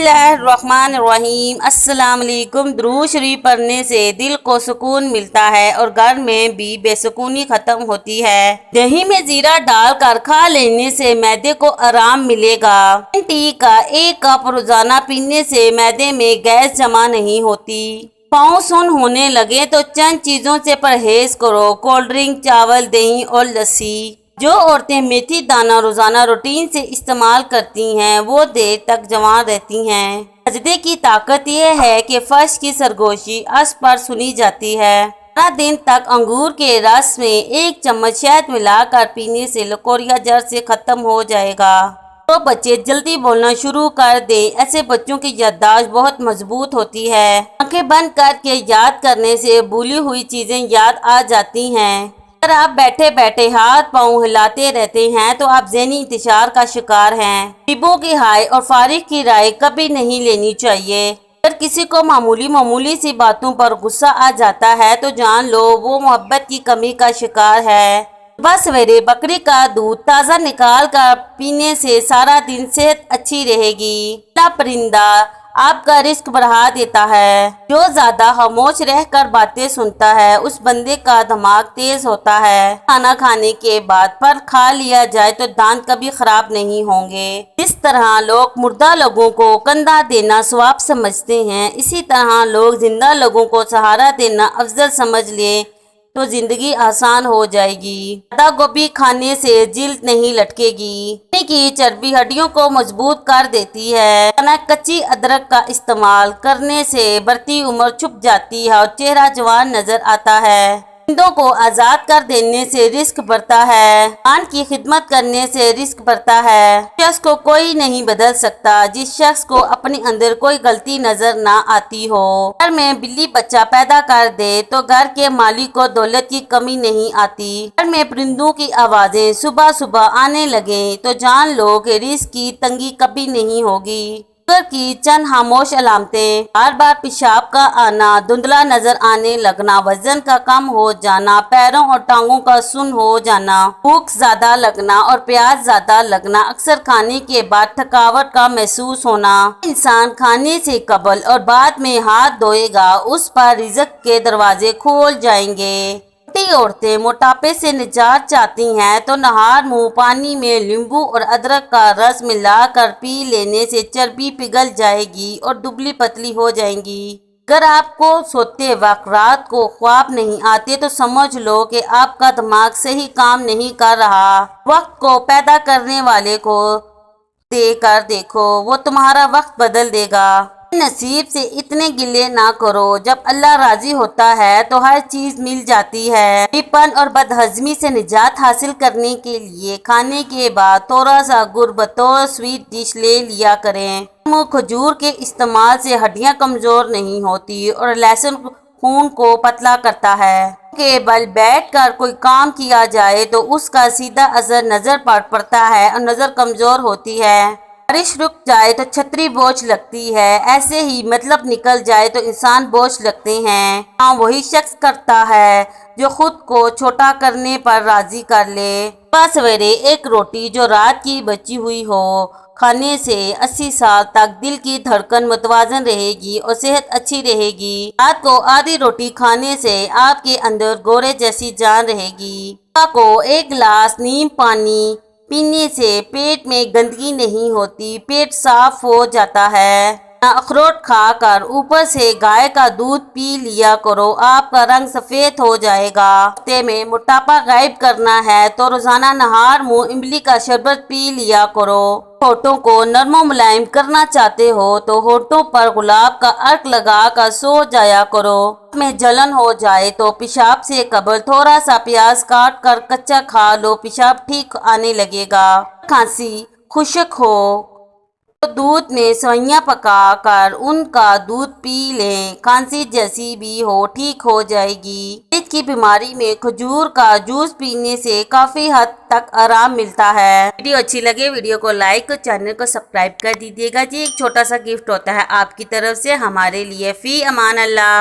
बिस्मिल्लाहिर्रहमानिर्रहीम। अस्सलाम वालेकुम। दुरूद शरीफ पढ़ने से दिल को सुकून मिलता है और घर में भी बेसुकूनी खत्म होती है। दही में जीरा डालकर खा लेने से मैदे को आराम मिलेगा। टी का 1 कप रोजाना पीने से मैदे में गैस जमा नहीं होती। पाँव सुन होने लगे तो चंद चीजों से परहेज करो: कोल्ड ड्रिंक, चावल, दही और लस्सी। जो औरतें मेथी दाना रोजाना रूटीन से इस्तेमाल करती हैं वो देर तक जवान रहती हैं। सजदे की ताकत यह है कि फर्श की सरगोशी अर्श पर सुनी जाती है। 12 दिन तक अंगूर के रस में 1 चम्मच शहद मिलाकर पीने से लकोरिया जड़ से खत्म हो जाएगा। तो बच्चे जल्दी बोलना शुरू कर दें, ऐसे बच्चों की याददाश्त बहुत मजबूत होती है। आंखें बंद करके याद करने से भूली हुई चीजें याद आ जाती हैं। अगर आप बैठे बैठे हाथ पांव हिलाते रहते हैं तो आप ज़हनी इंतशार का शिकार हैं। गरीबों की हाय और फारिग की राय कभी नहीं लेनी चाहिए। अगर किसी को मामूली सी बातों पर गुस्सा आ जाता है तो जान लो वो मोहब्बत की कमी का शिकार है। सुबह सवेरे बकरी का दूध ताज़ा निकाल कर पीने से सारा दिन सेहत अच्छी रहेगी। परिंदा आपका रिस्क बढ़ा देता है। जो ज्यादा खामोश रहकर बातें सुनता है उस बंदे का दिमाग तेज होता है। खाना खाने के बाद फल खा लिया जाए तो दांत कभी खराब नहीं होंगे। जिस तरह लोग मुर्दा लोगों को कंधा देना सवाब समझते हैं, इसी तरह लोग जिंदा लोगों को सहारा देना अफजल समझ ले तो जिंदगी आसान हो जाएगी। आधा गोभी खाने से जिल्द नहीं लटकेगी। की चर्बी हड्डियों को मजबूत कर देती है। कच्ची अदरक का इस्तेमाल करने से बढ़ती उम्र छुप जाती है और चेहरा जवान नजर आता है। परिंदों को आजाद कर देने से रिस्क बढ़ता है। कान की खिदमत करने से रिस्क बढ़ता है। शख्स को कोई नहीं बदल सकता जिस शख्स को अपने अंदर कोई गलती नजर ना आती हो। घर में बिल्ली बच्चा पैदा कर दे तो घर के मालिक को दौलत की कमी नहीं आती। घर में परिंदों की आवाजें सुबह सुबह आने लगे तो जान लो कि रिस्क की तंगी कभी नहीं होगी। की चंद खामोश अलामतें: बार बार पेशाब का आना, धुंधला नजर आने लगना, वजन का कम हो जाना, पैरों और टांगों का सुन्न हो जाना, भूख ज्यादा लगना और प्यास ज्यादा लगना, अक्सर खाने के बाद थकावट का महसूस होना। इंसान खाने से कबल और बाद में हाथ धोएगा उस पर रिज़्क के दरवाजे खोल जाएंगे। औरतें मोटापे से निजात चाहती हैं तो नहार मुंह पानी में नींबू और अदरक का रस मिलाकर पी लेने से चर्बी पिघल जाएगी और दुबली पतली हो जाएंगी। अगर आपको सोते वक्त रात को ख्वाब नहीं आते तो समझ लो कि आपका दिमाग सही काम नहीं कर रहा। वक्त को पैदा करने वाले को देकर देखो, वो तुम्हारा वक्त बदल देगा। नसीब से इतने गिले ना करो। जब अल्लाह राजी होता है तो हर चीज मिल जाती है। पीपन और बदहजमी से निजात हासिल करने के लिए खाने के बाद थोड़ा सा गुड़ बतौर स्वीट डिश ले लिया करें। खजूर के इस्तेमाल से हड्डियां कमजोर नहीं होती और लहसुन खून को पतला करता है। के बल बैठकर कोई काम किया जाए तो उसका सीधा असर नजर पर पड़ता है और नजर कमजोर होती है। बारिश रुक जाए तो छतरी बोझ लगती है, ऐसे ही मतलब निकल जाए तो इंसान बोझ लगते हैं। हाँ, वही शख्स करता है जो खुद को छोटा करने पर राजी कर ले। सवेरे 1 रोटी जो रात की बची हुई हो खाने से 80 साल तक दिल की धड़कन मुतवाजन रहेगी और सेहत अच्छी रहेगी। रात को आधी रोटी खाने से आपके अंदर गोरे जैसी जान रहेगी। को 1 गिलास नीम पानी पीने से पेट में गंदगी नहीं होती, पेट साफ हो जाता है। अखरोट खाकर ऊपर से गाय का दूध पी लिया करो, आपका रंग सफेद हो जाएगा। हफ्ते में मोटापा गायब करना है तो रोजाना नहार मुंह इमली का शरबत पी लिया करो। होठों को नरम मुलायम करना चाहते हो तो होठों पर गुलाब का अर्क लगा कर सो जाया करो। में जलन हो जाए तो पेशाब से कबल थोड़ा सा प्याज काट कर कच्चा खा लो, पेशाब ठीक आने लगेगा। खांसी खुश्क हो तो दूध में सवैयां पका कर उनका दूध पी लें, खांसी जैसी भी हो ठीक हो जाएगी। पेट की बीमारी में खजूर का जूस पीने से काफी हद तक आराम मिलता है। वीडियो अच्छी लगे वीडियो को लाइक और चैनल को सब्सक्राइब कर दीजिएगा जी। एक छोटा सा गिफ्ट होता है आपकी तरफ से हमारे लिए। फी अमान अल्लाह।